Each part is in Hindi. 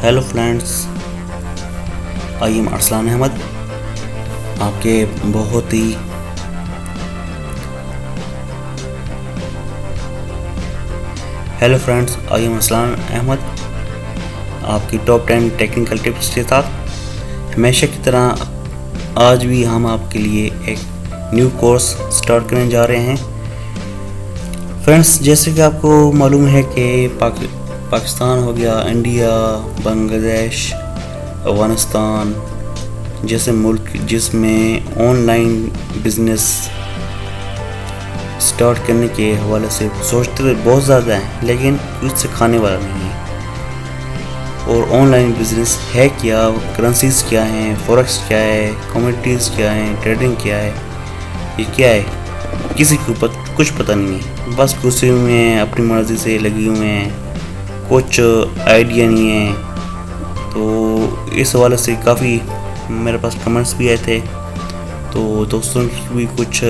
Hello friends, I am Arsalan Ahmad, आपके बहुत ही hello friends, I am Arsalan Ahmad, आपकी टॉप 10 टेक्निकल टिप्स के साथ हमेशा की तरह आज भी हम आपके लिए एक न्यू कोर्स स्टार्ट करने जा रहे हैं। फ्रेंड्स, जैसे कि आपको मालूम है कि पाकिस्तान हो गया, इंडिया, बांग्लादेश, अफगानिस्तान जैसे मुल्क जिसमें ऑनलाइन बिजनेस स्टार्ट करने के हवाले से सोचते तो बहुत ज़्यादा हैं, लेकिन कुछ सिखाने वाला नहीं है। और ऑनलाइन बिजनेस है क्या, करेंसीज क्या हैं, फॉरेक्स क्या है, कमोडिटीज़ क्या हैं, ट्रेडिंग क्या है, ये क्या है, किसी को कुछ पता नहीं है। बस घुसे हुए हैं, अपनी मर्ज़ी से लगे हुए हैं, कुछ आइडिया नहीं है। तो इस हवाले से काफ़ी मेरे पास कमेंट्स भी आए थे, तो दोस्तों की भी कुछ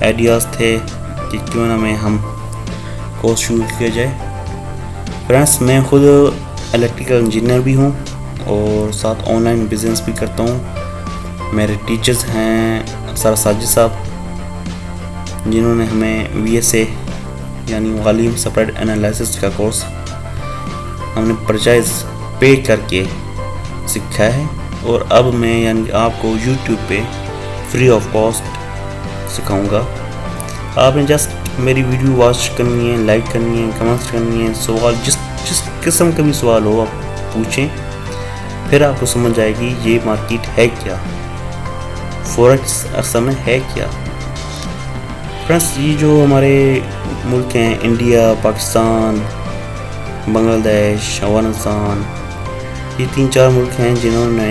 आइडियाज़ थे कि क्यों ना मैं हम कोर्स शुरू किया जाए। फ्रेंड्स, मैं खुद इलेक्ट्रिकल इंजीनियर भी हूँ और साथ ऑनलाइन बिजनेस भी करता हूँ। मेरे टीचर्स हैं सर साजिद साहब, जिन्होंने हमें VSA यानी वॉल्यूम सप्लाई एनालिसिस का कोर्स हमने परचेज पे करके सीखा है। और अब मैं यानी आपको YouTube पे फ्री ऑफ कॉस्ट सिखाऊंगा। आपने जस्ट मेरी वीडियो वॉच करनी है, लाइक करनी है, कमेंट्स करनी है, सवाल जिस किस्म का भी सवाल हो आप पूछें, फिर आपको समझ आएगी ये मार्केट है क्या, फॉरेक्स असल में है क्या। फ्रेंड्स, ये जो हमारे मुल्क हैं, इंडिया, पाकिस्तान, बांग्लादेश, अफगानिस्तान, ये 3-4 मुल्क हैं जिन्होंने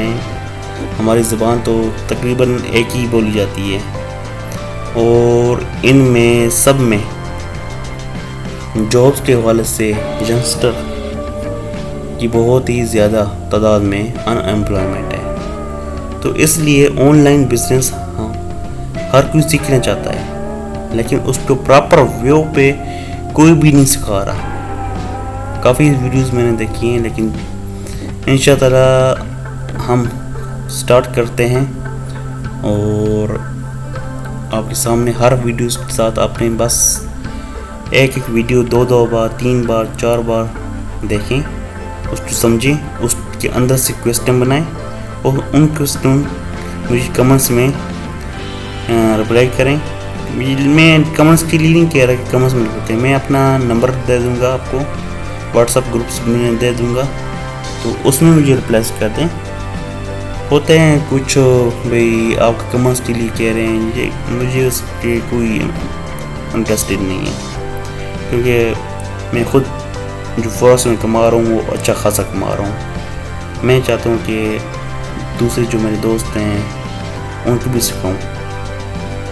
हमारी ज़बान तो तकरीबन एक ही बोली जाती है, और इनमें सब में जॉब्स के हवाले से यंगस्टर की बहुत ही ज़्यादा तादाद में अनएम्प्लॉयमेंट है। तो इसलिए ऑनलाइन बिजनेस हर कोई सीखना चाहता है, लेकिन उसको प्रॉपर वे पे कोई भी नहीं सिखा रहा। काफ़ी वीडियोस मैंने देखी हैं, लेकिन इंशाअल्लाह हम स्टार्ट करते हैं और आपके सामने हर वीडियो के साथ आपने बस एक वीडियो 2 बार, 3 बार, 4 बार देखें, उसको समझें, उसके अंदर से क्वेश्चन बनाएं और उन क्वेश्चन मुझे कमेंट्स में रिप्लाई करें। मैं कमेंट्स के लिए नहीं कह रहा कि कमेंट्स में होते हैं, मैं अपना नंबर दे दूंगा आपको, व्हाट्सएप ग्रुप्स में दे दूंगा, तो उसमें मुझे रिप्लाई कर दें। होते हैं कुछ भाई आप कमेंट्स के लिए कह रहे हैं, ये मुझे उसके कोई इंटरेस्टेड नहीं है, क्योंकि मैं खुद जो फॉरेक्स में कमा रहा हूँ वो अच्छा खासा कमा रहा हूँ। मैं चाहता हूँ कि दूसरे जो मेरे दोस्त हैं उनको भी सिखाऊँ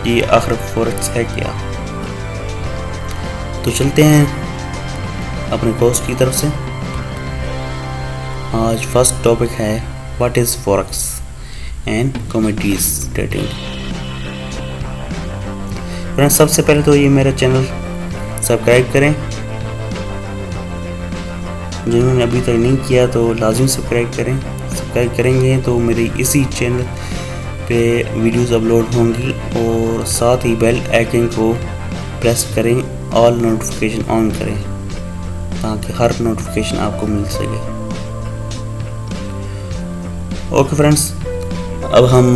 कि आखिर फॉरेक्स है क्या। तो चलते हैं अपने कोर्स की तरफ से। आज फर्स्ट टॉपिक है what is forex and commodities trading. Friends, सबसे पहले तो ये मेरा चैनल सब्सक्राइब करें, जिन्होंने अभी तक नहीं किया तो लाजिम सब्सक्राइब करें। सब्सक्राइब करेंगे तो मेरे इसी चैनल पे वीडियोस अपलोड होंगी, और साथ ही बेल आइकन को प्रेस करें, ऑल नोटिफिकेशन ऑन करें, ताकि हर नोटिफिकेशन आपको मिल सके। ओके फ्रेंड्स, अब हम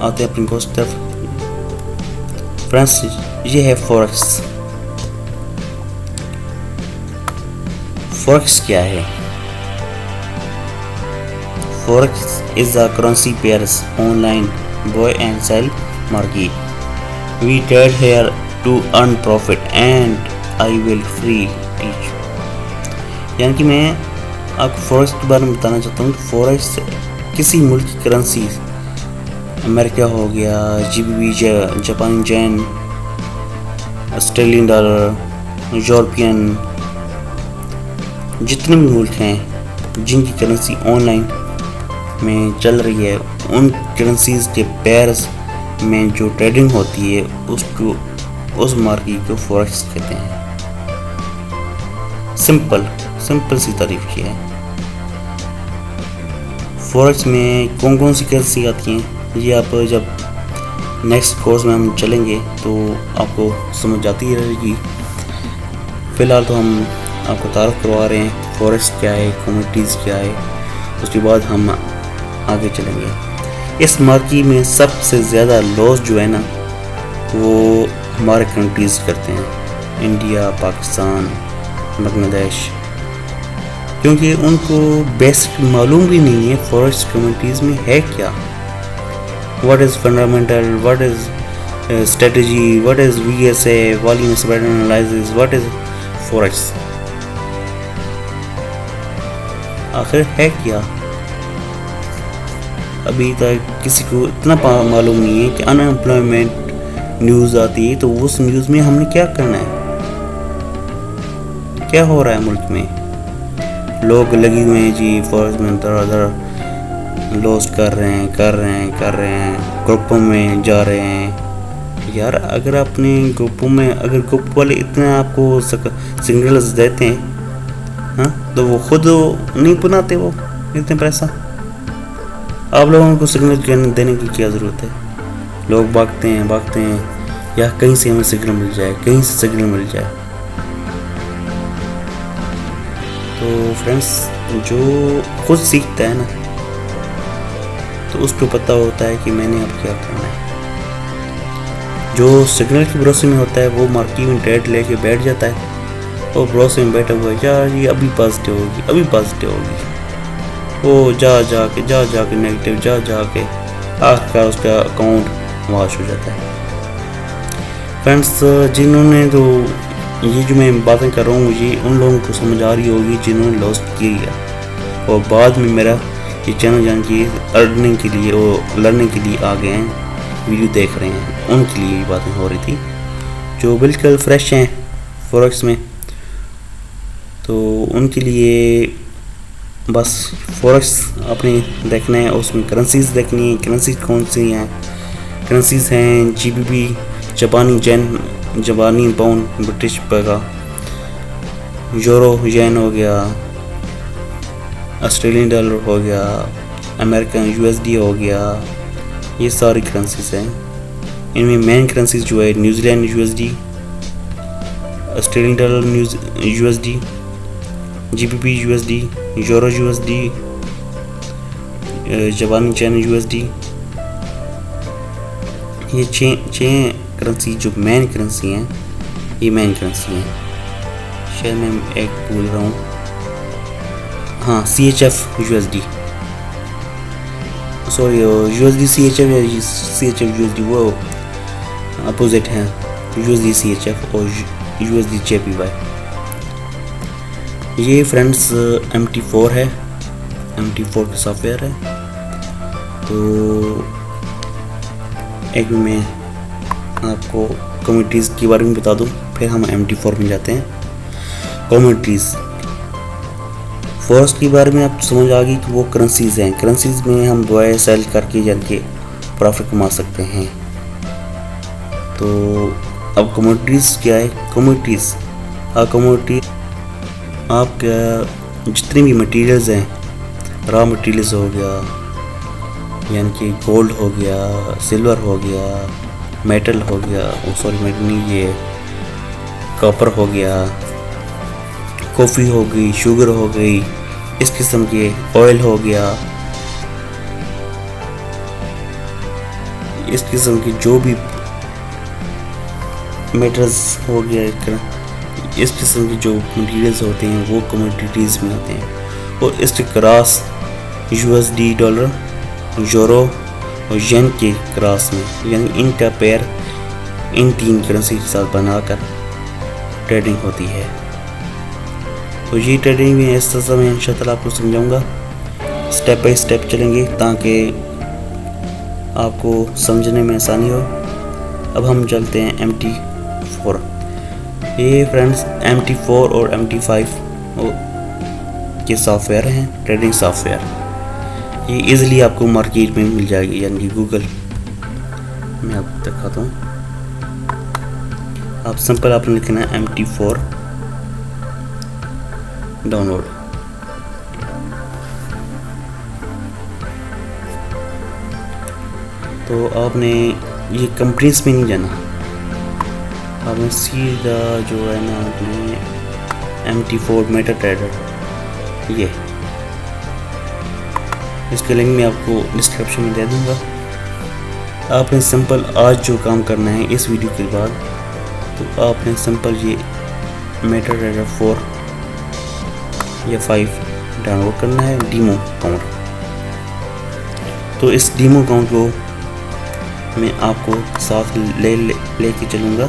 आते हैं अपनी कोर्स तरफ। फ्रेंड्स, ये है फॉरेक्स। फॉरेक्स क्या है? Forex is a currency pairs online buy and sell market. We trade here to earn profit and I will free teach. यानी कि मैं आपको फॉरेक्स के बारे में बताना चाहता हूँ। फॉरेक्स किसी मुल्क की करेंसी, अमेरिका हो गया, GBP, जापानी जेन, ऑस्ट्रेलियन डॉलर, यूरोपियन, जितने भी मुल्क हैं जिनकी करेंसी ऑनलाइन में चल रही है, उन करेंसीज के पेयर्स में जो ट्रेडिंग होती है उसको, उस मार्केट को फॉरेक्स कहते हैं। सिंपल सी तारीफ की है। फॉरेक्स में कौन कौन सी करेंसी आती हैं, ये आप जब नेक्स्ट कोर्स में हम चलेंगे तो आपको समझ आती रहेगी। फ़िलहाल तो हम आपको तारुफ करवा रहे हैं फॉरेक्स क्या है, कमोडिटीज़ क्या है, उसके बाद हम आगे चलेंगे। इस मार्केट में सबसे ज़्यादा लॉस जो है ना वो हमारे कंट्रीज़ करते हैं, इंडिया, पाकिस्तान, बांग्लादेश, क्योंकि उनको बेसिक मालूम भी नहीं है फॉरेक्स कम्युनिटीज़ में है क्या, what is fundamental, what is strategy, what is VSA, volume spread analysis, what is forex, आखिर है क्या। अभी तक किसी को इतना मालूम नहीं है कि अनएम्प्लॉयमेंट न्यूज़ आती है तो उस न्यूज़ में हमने क्या करना है, क्या हो रहा है मुल्क में। लोग लगे हुए हैं जी फॉरेक्स में दर लॉस्ट कर रहे हैं, ग्रुपों में जा रहे हैं। यार अगर अपने ग्रुपों में, अगर ग्रुप वाले इतना आपको सिग्नल्स देते हैं हाँ, तो वो खुद नहीं बनाते वो इतने पैसा। आप लोगों को सिग्नल देने की क्या ज़रूरत है। लोग भागते हैं या कहीं से हमें सिग्नल मिल जाए, कहीं से सिग्नल मिल जाए। तो फ्रेंड्स, जो खुद सीखता है ना तो उसको पता होता है कि मैंने अब क्या करना है। जो सिग्नल के भरोसे में होता है वो मार्केट में ट्रेड लेके बैठ जाता है और भरोसे में बैठा हुआ है, यार ये अभी पॉजिटिव होगी, वो जा के नेगेटिव जा के आखिरकार उसका अकाउंट वॉश हो जाता है। फ्रेंड्स, जिन्होंने तो ये जो मैं बातें कर रहा हूँ ये उन लोगों को समझ आ रही होगी जिन्होंने लॉस्ट किया और बाद में मेरा ये चैनल जान के अर्निंग के लिए और लर्निंग के लिए आ गए हैं, वीडियो देख रहे हैं, उनके लिए ये बातें हो रही थी। जो बिल्कुल फ्रेश हैं फॉरेक्स में तो उनके लिए बस फॉरेक्स अपने देखना है, उसमें करेंसीज़ देखनी है। करेंसीज कौन सी हैं? करेंसीज़ हैं GBP, जापानी पाउंड, ब्रिटिश पैसा, यूरो येन हो गया, ऑस्ट्रेलियन डॉलर हो गया, अमेरिकन USD हो गया। ये सारी करेंसीज हैं। इनमें मेन करेंसीज जो है New Zealand USD, Australian dollar USD, GBP USD, euro USD, जापानी येन USD। ये छः करेंसी जो मेन करेंसी हैं, ये मेन करेंसी हैं। शायद मैं एक भूल रहा हूँ, हाँ CHF USD, sorry USD CHF USD वो अपोजिट हैं, USD CHF और USD JPY। ये फ्रेंड्स MT4 है, MT4 का सॉफ्टवेयर है। तो एक मैं आपको कम्युनिटीज़ के बारे में बता दूं, फिर हम MT4 में जाते हैं। कम्युनिटीज़ फॉरेक्स के बारे में आप समझ आ गई कि वो करेंसीज़ हैं। करेंसीज़ में हम बाय सेल करके जाके प्रॉफिट कमा सकते हैं। तो अब कम्युनिटीज़ क्या है? कम्युनिटीज़ आपका जितने भी मटेरियल्स हैं, रॉ मटेरियल्स हो गया, यानी कि गोल्ड हो गया, सिल्वर हो गया, मेटल हो गया, मेटल नहीं, ये कॉपर हो गया, कॉफ़ी हो गई, शुगर हो गई, इस किस्म के ऑयल हो गया, इस किस्म के जो भी मेटल्स हो गया, इस किस्म के जो मटेरियल्स होते हैं वो कमोडिटीज़ में आते हैं। और इसके क्रॉस USD डॉलर, यूरो और येन के क्रॉस में, यानी इनका पेयर इन तीन करेंसी के साथ बनाकर ट्रेडिंग होती है। तो ये ट्रेडिंग में इस तरह मैं इंशाअल्लाह आपको समझाऊंगा, स्टेप बाय स्टेप चलेंगे ताकि आपको समझने में आसानी हो। अब हम चलते हैं MT4। ये फ्रेंड्स MT4 और MT5 के सॉफ्टवेयर हैं, ट्रेडिंग सॉफ्टवेयर। ये इजीली आपको मार्केट में मिल जाएगी, यानी कि गूगल मैं आपको दिखाता हूँ। आप सिंपल आपने लिखना है MT4 डाउनलोड। तो आपने ये कंपनीज में नहीं जाना, आपने सीधा जो है ना अपने MT4 मेटा ट्रेडर, ये इसके लिंक मैं आपको डिस्क्रिप्शन में दे दूँगा। आपने सिंपल आज जो काम करना है इस वीडियो के बाद, तो आपने सिंपल ये मेटा ट्रेडर 4 या 5 डाउनलोड करना है, डीमो अकाउंट। तो इस डीमो अकाउंट को मैं आपको साथ लेके चलूँगा।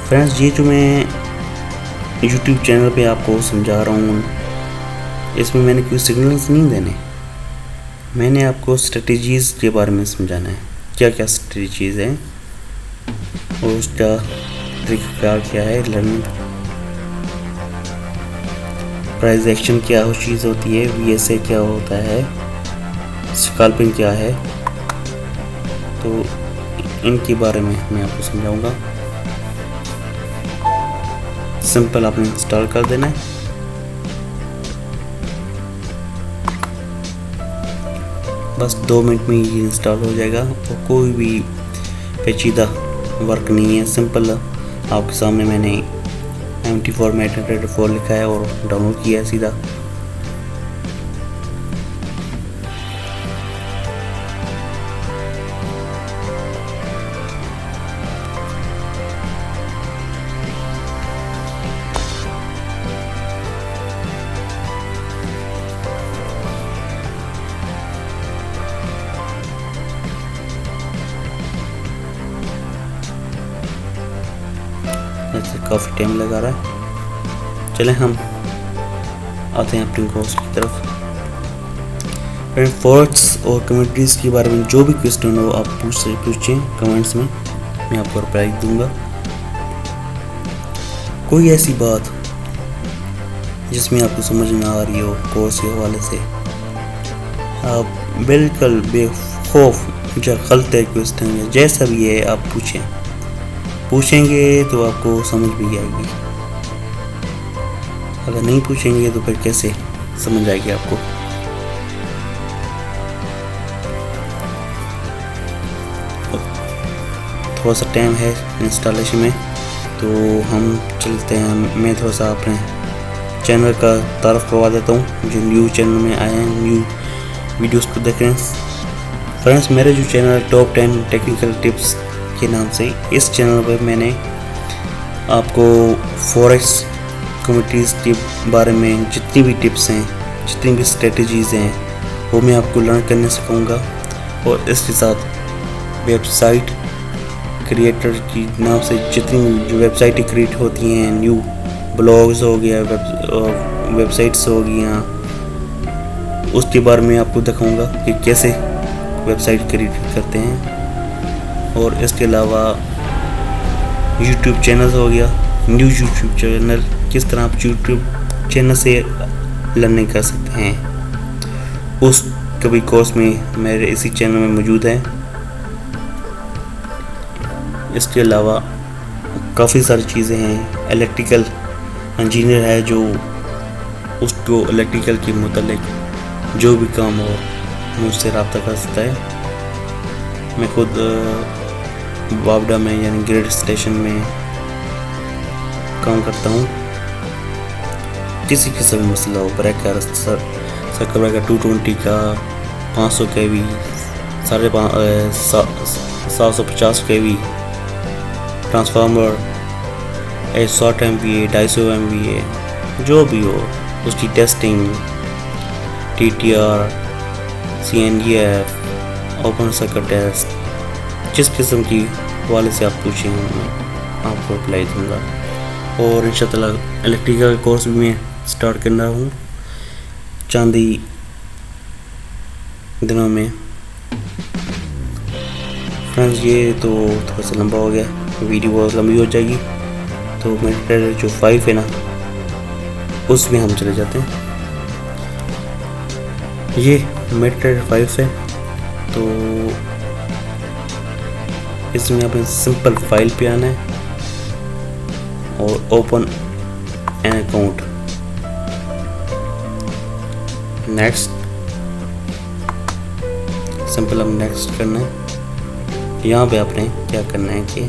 फ्रेंड्स, ये जो मैं YouTube चैनल पे आपको समझा रहा हूँ, इसमें मैंने कोई सिग्नल्स नहीं देने, मैंने आपको स्ट्रेटजीज़ के बारे में समझाना है, क्या क्या स्ट्रेटजीज़ हैं और उसका तरीका क्या है, लर्निंग प्राइस एक्शन क्या चीज़ होती है, VSA क्या होता है, स्कैल्पिंग क्या है, तो इनके बारे में मैं आपको समझाऊंगा। सिंपल आपने इंस्टॉल कर देना है। बस 2 मिनट में ये इंस्टॉल हो जाएगा और कोई भी पेचीदा वर्क नहीं है। सिंपल आपके सामने मैंने MT4 मेटा ट्रेडर 4 लिखा है और डाउनलोड किया है सीधा। काफ़ी टाइम लगा रहा है। चलें हम आते हैं अपनी कोर्स की तरफ। फ्रेंड, फॉरेक्स और कम्युनिटीज़ के बारे में जो भी क्वेश्चन हो आप पूछें कमेंट्स में, मैं आपको रिप्लाई दूंगा। कोई ऐसी बात जिसमें आपको समझ ना आ रही हो कोर्स के हवाले से, आप बिल्कुल बेखौफ जो खलते क्वेश्चन है जैसा भी है आप पूछेंगे तो आपको समझ भी आएगी। अगर नहीं पूछेंगे तो फिर कैसे समझ आएगी आपको। थोड़ा सा टाइम है इंस्टॉलेशन में, तो हम चलते हैं। मैं थोड़ा सा अपने चैनल का तारफ़ करवा देता हूँ जो न्यू चैनल में आए हैं, न्यू वीडियोस को देख रहे हैं। फ्रेंड्स, मेरा जो चैनल टॉप 10 टेक्निकल टिप्स के नाम से, इस चैनल पर मैंने आपको फॉरेक्स कम्युनिटीज़ के बारे में जितनी भी टिप्स हैं, जितनी भी स्ट्रेटजीज़ हैं, वो मैं आपको लर्न करने सिखाऊंगा। और इसके साथ वेबसाइट क्रिएटर की नाम से जितनी जो वेबसाइटें क्रिएट होती हैं, न्यू ब्लॉग्स हो गया, वेबसाइट्स हो गया, उसके बारे में आपको दिखाऊंगा कि कैसे वेबसाइट क्रिएट करते हैं। और इसके अलावा YouTube चैनल हो गया, न्यू YouTube चैनल, किस तरह आप YouTube चैनल से लर्निंग कर सकते हैं, उस कभी कोर्स में मेरे इसी चैनल में मौजूद है। इसके अलावा काफ़ी सारी चीज़ें हैं। इलेक्ट्रिकल इंजीनियर है जो उसको इलेक्ट्रिकल के मुतालिक जो भी काम हो मुझसे रब्ता कर सकता है। मैं खुद वापडा में यानी ग्रिड स्टेशन में काम करता हूँ। किसी किस्म का मसला हो, ब्रेकर सर्किट ब्रेकर 220 का 500 kV, 750 kV transformer, 100 MVA, 250 MVA, जो भी हो उसकी testing, TTR, CNGF, open circuit test, जिस किस्म की वाले से आप पूछें मैं आपको रिप्लाई दूँगा। और इंशाअल्लाह इलेक्ट्रिकल कोर्स भी मैं स्टार्ट करना हूँ चांदी दिनों में। फ्रेंड्स, ये तो थोड़ा सा लंबा हो गया, वीडियो बहुत लंबी हो जाएगी, तो मेटा जो 5 है ना उसमें हम चले जाते हैं। ये मेटा 5 है, तो इसमें आपने सिंपल फाइल पे आना है और open an account, next simple हम नेक्स्ट करना है। यहाँ पे आपने क्या करना है कि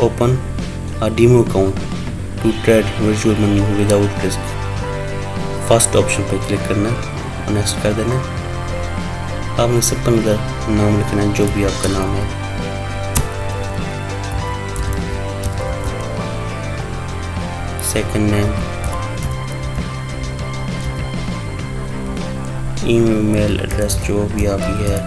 open a demo account to trade virtual money without risk, first option पे क्लिक करना है और नेक्स्ट कर देना है। आपने सिंपल इधर नाम लिखना है, जो भी आपका नाम है। सेकंड नेम, ईमेल एड्रेस जो भी आपकी है,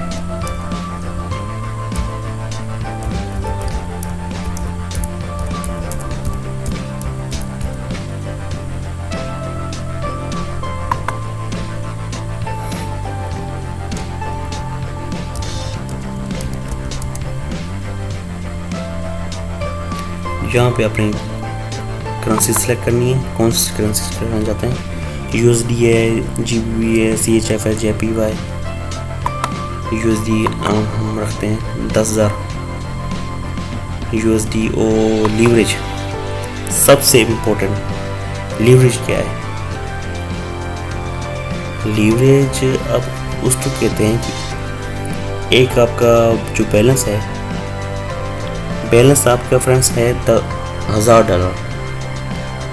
यहाँ पे अपनी करेंसी सेलेक्ट करनी है, कौन सी करेंसी करना चाहते हैं। USD है, GBP है, CHF है, JPY। USD हम रखते हैं 10,000 USD। और लीवरेज, सबसे इम्पोर्टेंट लीवरेज क्या है। लीवरेज अब उसको कहते हैं कि एक आपका जो बैलेंस है, बैलेंस आपका फ्रेंड्स है $1,000।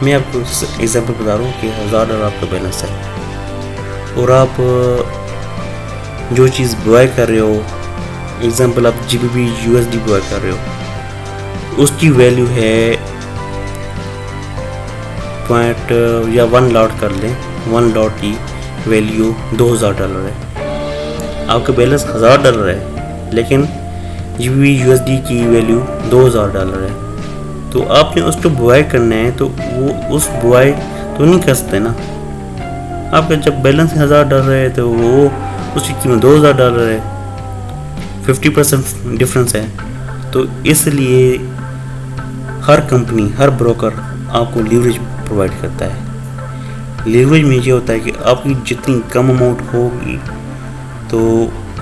मैं आपको एग्जांपल बता रहा हूँ कि $1,000 आपका बैलेंस है और आप जो चीज़ बाय कर रहे हो, एग्जांपल आप GBP USD बाय कर रहे हो, उसकी वैल्यू है पॉइंट या 1 लॉट कर लें, 1 लॉट की वैल्यू $2,000 है। आपका बैलेंस $1,000 है लेकिन GBP USD की वैल्यू $2,000 है। तो आपने उसको बुआई करना है तो वो उस बुआई तो नहीं कर सकते ना। आपका जब बैलेंस $1,000 है तो वो उसकी कीमत $2,000 है, 50% डिफरेंस है। तो इसलिए हर कंपनी, हर ब्रोकर आपको लीवरेज प्रोवाइड करता है। लीवरेज में ये होता है कि आपकी जितनी कम अमाउंट होगी तो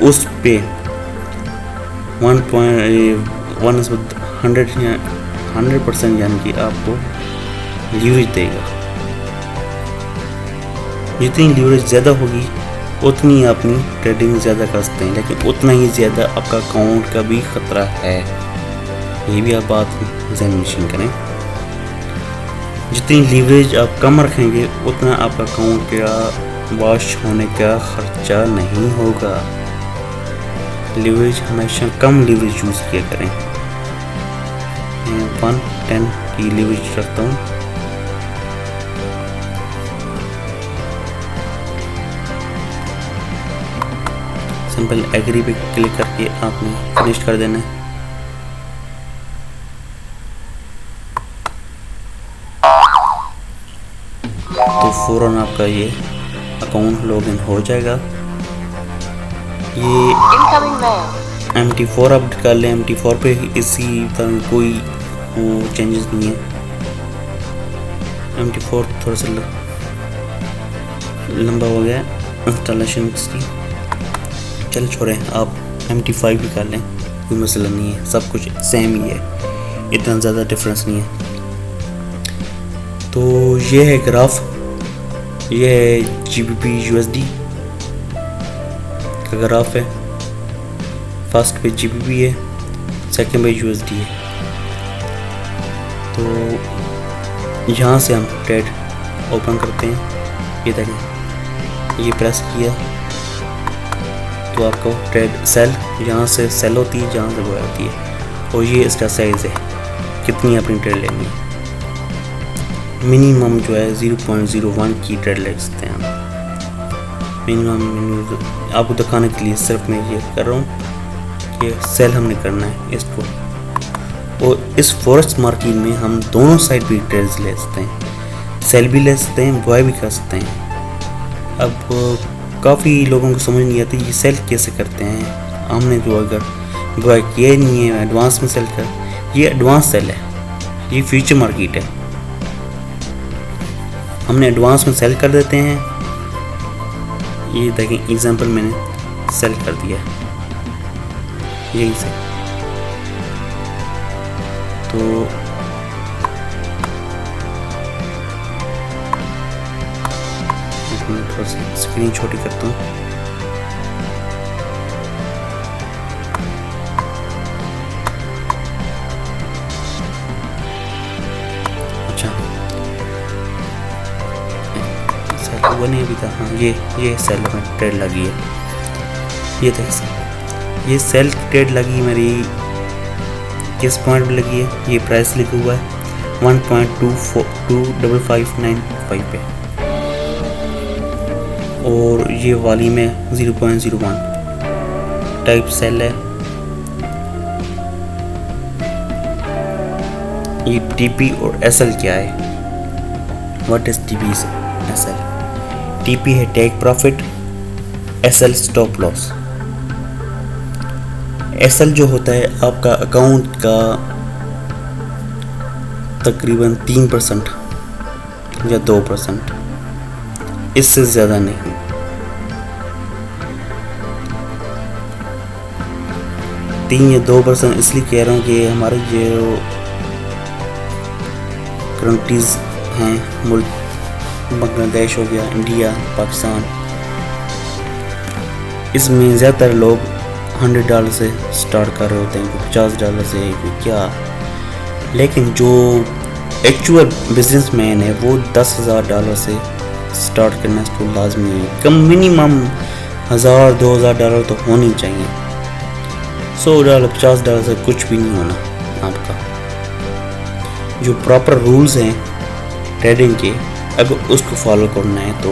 उस पे 100% यानी कि आपको लीवरेज देगा। जितनी लीवरेज ज़्यादा होगी उतनी अपनी ट्रेडिंग ज़्यादा कर सकते हैं, लेकिन उतना ही ज़्यादा आपका अकाउंट का भी ख़तरा है। ये भी आप बात ज़हन करें। जितनी लीवरेज आप कम रखेंगे उतना आपका अकाउंट का वॉश होने का खर्चा नहीं होगा। लीवरेज हमेशा कम लीवरेज यूज़ किया करें। 110 की लीवरेज रखता हूँ। सिंपल एग्री पे क्लिक करके आपने फिनिश कर देना है। तो फ़ौरन आपका ये अकाउंट लॉगिन हो जाएगा। ये MT4 अपडेट कर लें। MT4 पे इसी तरह कोई वो चेंजेस नहीं है। MT4 थोड़ा सा लंबा हो गया इंस्टॉलेशन इसकी। चल छोड़ें, आप MT5 भी कर लें, कोई मसला नहीं है, सब कुछ सेम ही है, इतना ज़्यादा डिफरेंस नहीं है। तो ये है ग्राफ, ये है GBP USD का ग्राफ है। फर्स्ट पे GBP है, सेकंड पे USD है। तो यहाँ से हम ट्रेड ओपन करते हैं। ये देखें, ये प्रेस किया तो आपको ट्रेड सेल, यहाँ से सेल होती है, जहाँ से बाय होती है। और ये इसका साइज़ है, कितनी अपनी ट्रेड लेनी है। मिनिमम जो है 0.01 की ट्रेड ले सकते हैं हम। मिनिमम आपको दिखाने के लिए सिर्फ मैं ये कर रहा हूँ कि सेल हमने करना है इसको। और इस फॉरेक्स मार्केट में हम दोनों साइड भी ट्रेड्स ले सकते हैं, सेल भी ले सकते हैं, बाय भी कर सकते हैं। अब काफ़ी लोगों को समझ नहीं आती ये सेल कैसे करते हैं। हमने जो अगर बाय किया ही नहीं है, एडवांस में सेल कर, ये एडवांस सेल है, ये फ्यूचर मार्केट है। हमने एडवांस में सेल कर देते हैं। ये देखें एग्जांपल, मैंने सेल कर दिया यही से। तो थोड़ा सा स्क्रीन छोटी करता हूँ। हुआ नहीं अभी था। हाँ, ये सेल में ट्रेड लगी है, ये देख, ये सेल ट्रेड लगी मेरी किस पॉइंट पे लगी है, ये प्राइस लिखा हुआ है 1.25595 पे, और ये वाली में 0.01 टाइप सेल है। ये टीपी और एसएल क्या है, what is TP SL? TP है take profit, SL stop loss. SL जो होता है आपका अकाउंट का तकरीबन 3% या 2%, इससे ज़्यादा नहीं। तीन या 2% इसलिए कह रहा हूँ कि हमारे जो कंट्रीज़ हैं, मुल्क बांग्लादेश हो गया, इंडिया, पाकिस्तान, इसमें ज़्यादातर लोग $100 से स्टार्ट कर रहे होते हैं, कोई $50 से, कोई क्या। लेकिन जो एक्चुअल बिजनेसमैन है वो $10,000 से स्टार्ट करना इसको लाजमी है। कम मिनिमम $1,000-2,000 तो होनी चाहिए। $100 $50 से कुछ भी नहीं होना आपका। जो प्रॉपर रूल्स हैं ट्रेडिंग के, अगर उसको फॉलो करना है तो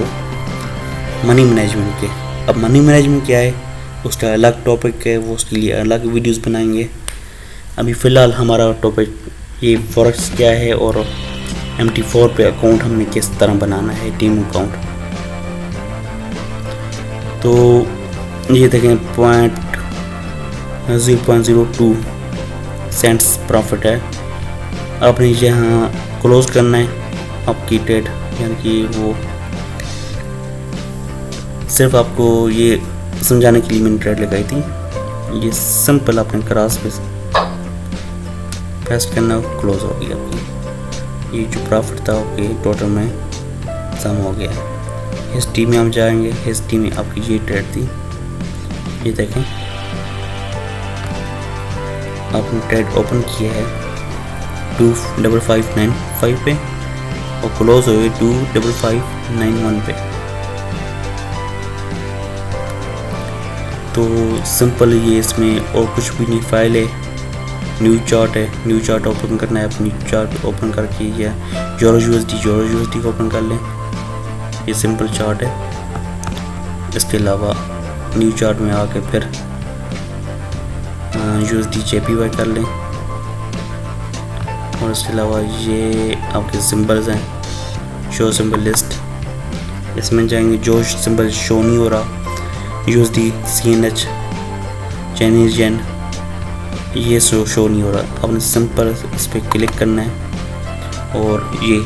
मनी मैनेजमेंट के। अब मनी मैनेजमेंट क्या है उसका अलग टॉपिक है, वो उसके लिए अलग वीडियोस बनाएंगे। अभी फ़िलहाल हमारा टॉपिक ये फॉरेक्स क्या है और MT4 पे अकाउंट हमने किस तरह बनाना है, टीम अकाउंट। तो ये देखें 0.02 सेंट्स प्रॉफिट है। आपने यहाँ क्लोज करना है आपकी ट्रेड, यानी कि वो सिर्फ आपको ये समझाने के लिए मैंने ट्रेड लगाई थी। ये सिंपल आपने क्रॉस पे प्रेस करना, क्लोज हो गई आपकी। ये जो प्रॉफिट था आपके टोटल में सम हो गया है। हिस्ट्री में हम जाएंगे, हिस्ट्री में आपकी ये ट्रेड थी, ये देखें आपने ट्रेड ओपन किया है 25595 पे और क्लोज हो गई 25591 पे। तो सिंपल ये इसमें और कुछ भी नहीं, फाइल है, न्यू चार्ट है, न्यू चार्ट ओपन करना है। अपनी चार्ट ओपन करके या यूरो यूएसडी को ओपन कर लें, ये सिंपल चार्ट है। इसके अलावा न्यू चार्ट में आके फिर USD JPY कर लें, और इसके अलावा ये आपके सिंबल्स हैं, शो सिंबल लिस्ट, इसमें जाएंगे। जो सिंबल शो नहीं हो रहा, USD CNH चाइनीज येन, ये शो नहीं हो रहा, आपने सिंपल इस पर क्लिक करना है और ये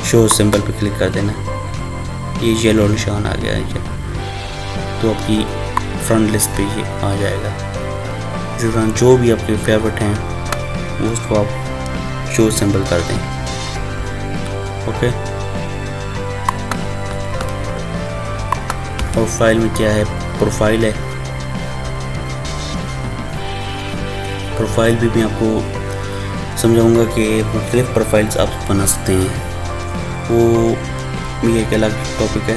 शो सिंबल पे क्लिक कर देना है। ये येलो निशान आ गया है, तो आपकी फ्रंट लिस्ट पे ये आ जाएगा। इसी तरह जो भी आपके फेवरेट हैं उसको आप शो सिंबल कर दें। ओके, और फाइल में क्या है, प्रोफाइल है। प्रोफाइल भी मैं आपको समझाऊंगा कि मुख्तलिफ प्रोफाइल्स आप बना सकते हैं, वो भी एक अलग टॉपिक है,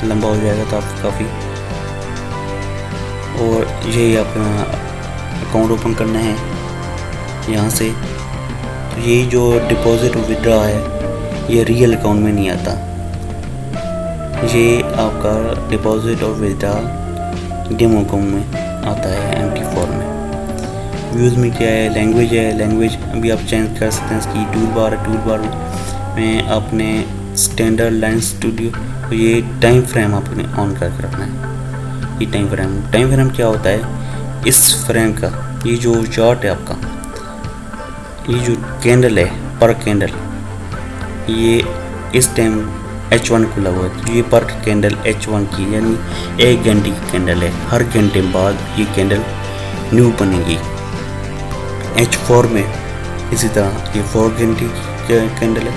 लंबा हो जाएगा तो आप काफ़ी। और ये अपना अकाउंट ओपन करना है यहाँ से। तो ये जो डिपॉजिट और विड्रॉ है ये रियल अकाउंट में नहीं आता, ये आपका डिपॉजिट और विड्रॉ डेमो अकाउंट में आता है MT4 में। व्यूज़ में क्या है, लैंग्वेज है, लैंग्वेज अभी आप चेंज कर सकते हैं। इसकी टूल बार है, टूल बार में आपने स्टैंडर्ड लाइन स्टूडियो, तो ये टाइम फ्रेम आपने ऑन करके रखना है। ये टाइम फ्रेम क्या होता है, इस फ्रेम का ये जो चार्ट है आपका, ये जो कैंडल है पर कैंडल, ये इस टाइम H1 खुला हुआ है, तो ये पर कैंडल H1 की यानी 1 घंटे की कैंडल है। हर घंटे बाद ये कैंडल न्यू बनेगी। H4 में इसी तरह ये 4 घंटे की कैंडल है।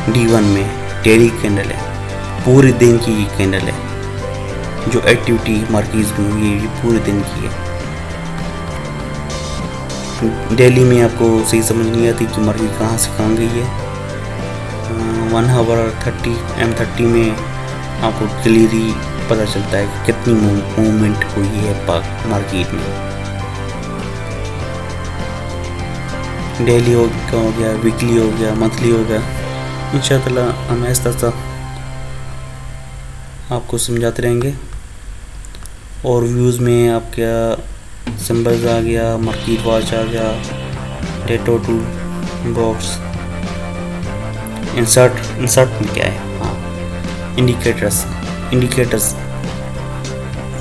D1 में डेली कैंडल है, पूरे दिन की ये कैंडल है। जो एक्टिविटी मार्केट में हुई है ये पूरे दिन की है। डेली में आपको सही समझ नहीं आती कि मार्केट कहाँ से कहाँ गई है, 1 आवर 30 M30 में आपको क्लियरली पता चलता है कि कितनी मूवमेंट हुई है मार्केट में। डेली हो गया, वीकली हो गया, मंथली हो गया। इंशाअल्लाह हम आहिस्ता आहिस्ता आपको समझाते रहेंगे। और व्यूज़ में आपका सिंबल्स आ गया, मार्केट वॉच आ गया, डेटो टू बॉक्स, इंसर्ट में क्या है, हाँ इंडिकेटर्स।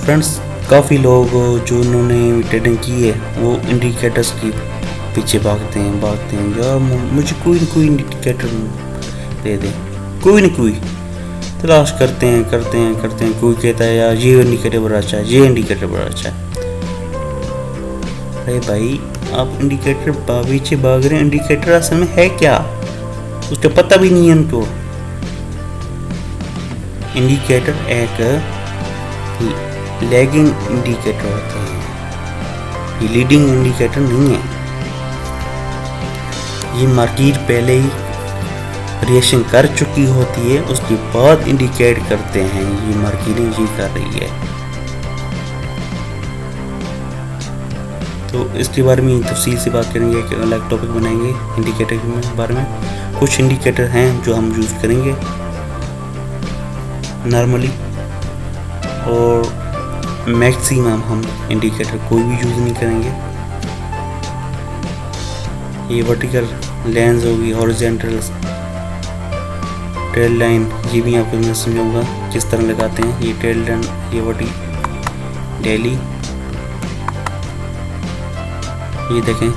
फ्रेंड्स काफ़ी लोग जो उन्होंने ट्रेडिंग की है वो इंडिकेटर्स की पीछे भागते हैं यार मुझे कोई ना कोई इंडिकेटर दे दे, कोई ना कोई तलाश करते हैं। कोई कहता है यार ये इंडिकेटर बड़ा अच्छा है, ये इंडिकेटर बड़ा अच्छा है। अरे भाई आप इंडिकेटर पीछे भाग रहे हैं, इंडिकेटर असल में है क्या उसका पता भी नहीं है उनको। इंडिकेटर एक लैगिंग इंडिकेटर होता है, ये लीडिंग इंडिकेटर नहीं है। ये मार्केट पहले ही रिएक्शन कर चुकी होती है, उसके बाद इंडिकेट करते हैं ये मार्केटिंग ये कर रही है। तो इसके बारे में तफसील से बात करेंगे, एक अलग टॉपिक बनाएंगे इंडिकेटर के बारे में। कुछ इंडिकेटर हैं जो हम यूज़ करेंगे नॉर्मली, और मैक्सिमम हम इंडिकेटर कोई भी यूज़ नहीं करेंगे। ये वर्टिकल लेंस होगी, हॉरिजॉन्टल ट्रेल लाइन, ये भी आपको मैं समझाऊंगा किस तरह लगाते हैं। ये ट्रेल लाइन, ये वर्टी डेली, ये देखें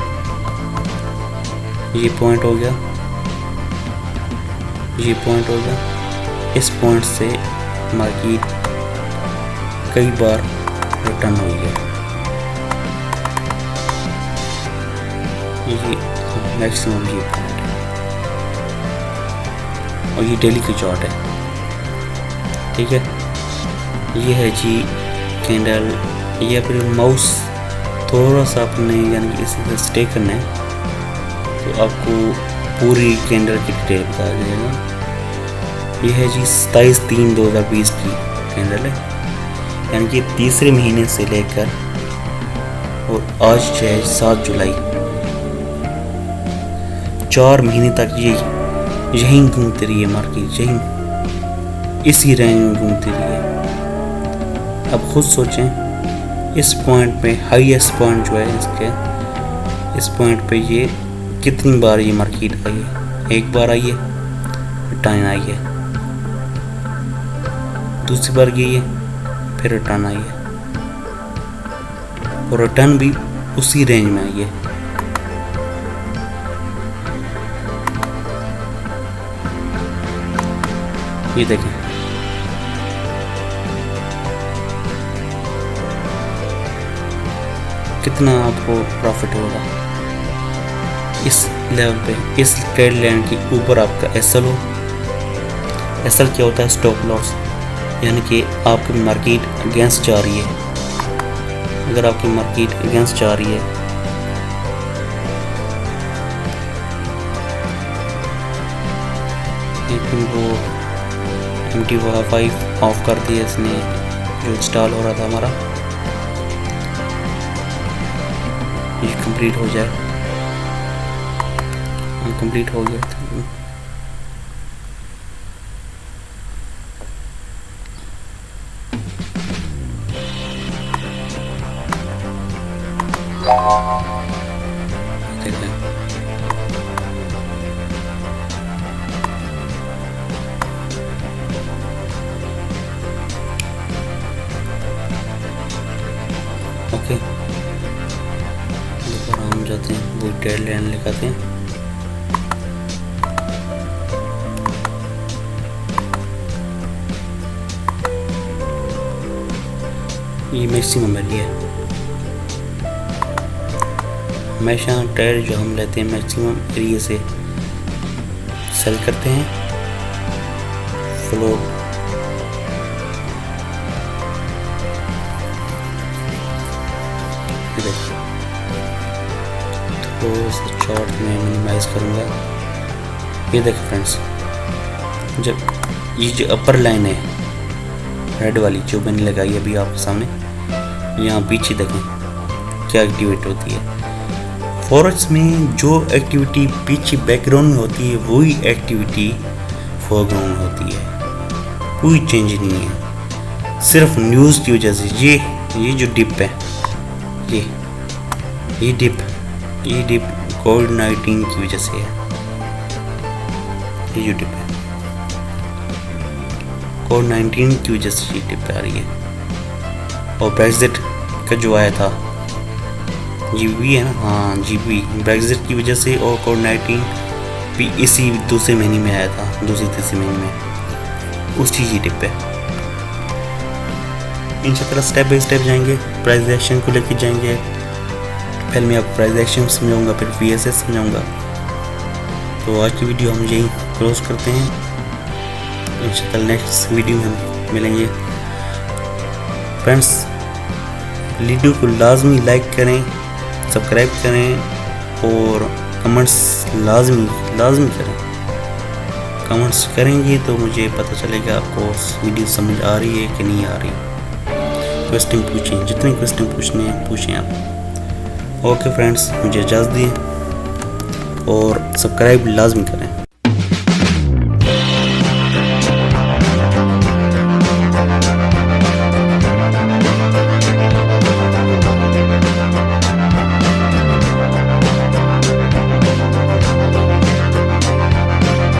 ये पॉइंट हो गया, ये पॉइंट हो गया। इस पॉइंट से मार्केट कई बार रिटर्न हुई है। ये मैक्सिमम ये पॉइंट है, और ये डेली की चार्ट है, ठीक है। ये है जी कैंडल, ये फिर माउस थोड़ा सा अपने यानी कि इसे स्टे करना है तो आपको पूरी कैंडल की डिटेल बता देगा। ये है जी 27/3/2020 की कैंडल है, यानी कि तीसरे महीने से लेकर और आज है 7 जुलाई, 4 महीने तक ये यहीं घूमती रही है मार्केट, यहीं इसी रेंज में घूमती रही है। अब खुद सोचें इस पॉइंट पे हाईएस्ट पॉइंट जो है इसके, इस पॉइंट पे ये कितनी बार ये मार्केट आई है। एक बार आई है, रिटर्न आई है, दूसरी बार गई है, फिर रिटर्न आई है, और रिटर्न भी उसी रेंज में आई है। ये देखें कितना आपको प्रॉफिट होगा इस लेवल पे, इस ट्रेड लाइन के ऊपर आपका एसएल हो। एसएल क्या होता है? स्टॉप लॉस, यानी कि आपकी मार्केट अगेंस्ट जा रही है। अगर आपकी मार्केट अगेंस्ट जा रही है लेकिन वो MT5 ऑफ कर दिया इसने, जो इंस्टॉल हो रहा था हमारा, ये कंप्लीट हो जाए, कंप्लीट हो गया। ओके, देखो हम जाते हैं वो ट्रेड लाइन लिखाते हैं। ये मैक्सिमम एरिया है, हमेशा ट्रेड जो हम लेते हैं मैक्सिमम एरिया से सेल करते हैं। फ्लोर थोड़ा सा चार्ट में मिनिमाइज करूँगा। ये देखो फ्रेंड्स, जब ये जो अपर लाइन है रेड वाली जो मैंने लगाई अभी आपके सामने, यहाँ पीछे देखें क्या एक्टिवेट होती है। फॉरेक्स में जो एक्टिविटी पीछे बैकग्राउंड में होती है वही एक्टिविटी फोरग्राउंड में होती है, कोई चेंज नहीं है। सिर्फ न्यूज़ की वजह से ये जो डिप है, ये डिप कोविड-19 की वजह से है। ये जो डिप है कोविड-19 की वजह से ये डिप आ रही है। और ब्रेक्सिट का जो आया था जीबी है ना, हाँ जीबी, ब्रेक्सिट की वजह से और कोविड-19 भी इसी दूसरे महीने में आया था, दूसरे तीसरे महीने में, उस चीज़ की डिप है। इंशाल्लाह स्टेप बाय स्टेप जाएंगे, प्राइस एक्शन को लेकर जाएंगे। पहले मैं आपको प्राइस एक्शन समझाऊंगा, फिर VSS समझाऊंगा। तो आज की वीडियो हम यहीं क्लोज करते हैं। इंशाल्लाह नेक्स्ट वीडियो में हम मिलेंगे। फ्रेंड्स, वीडियो को लाजमी लाइक करें, सब्सक्राइब करें और कमेंट्स लाजमी करें। कमेंट्स करेंगे तो मुझे पता चलेगा आपको वीडियो समझ आ रही है कि नहीं आ रही। क्वेश्चन पूछें, जितने क्वेश्चन पूछने हैं पूछें आप। ओके फ्रेंड्स, मुझे इजाज़त दें और सब्सक्राइब लाजमी करें।